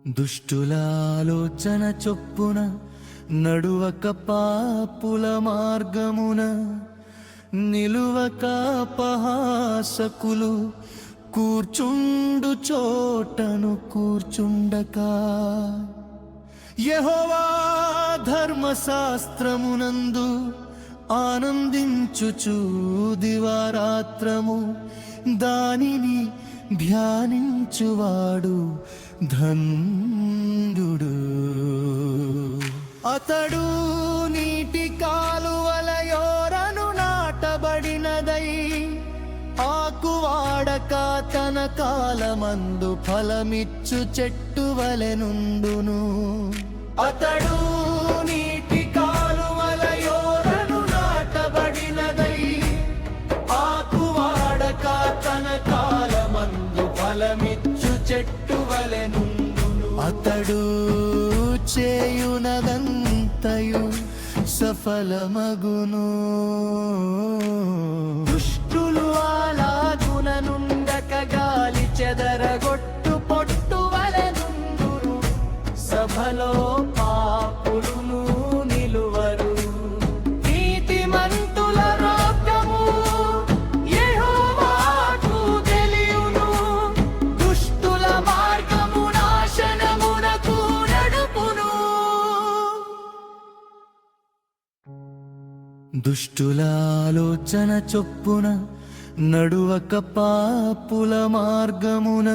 దుష్టుల ఆలోచన చొప్పున నడువక పాపుల మార్గమున నిలువక అపహాసకులు కూర్చుండు చోటను కూర్చుండక యెహోవా ధర్మశాస్త్రమునందు ఆనందించుచు దివారాత్రము దానిని ధ్యానించువాడు ధన్యుడు. అతడు నీటి కాలువల యోరను నాటబడినదై ఆకువాడక తన కాలమందు ఫలమిచ్చు చెట్టు వలెనుండును. అతడు నీటి కాలువల యోరను నాటబడినదై ఆకువాడక తన కాలమందు ఫలమిచ్చు చెట్టు వలెనుండును. అతడు చేయునదంతయు సఫలమగును. దుష్టులు అలాగున నుండక గాలి చెదరగొట్టు పొట్టు వలెనుండును. సభలో పాపులును నిలువరు. నీతిమంతుల రోగము యెహోవాకు తెలియును. దుష్టుల మార్గము నాశనమునకు నడుపును. దుష్టుల ఆలోచన చొప్పున నడువక పాపుల మార్గమున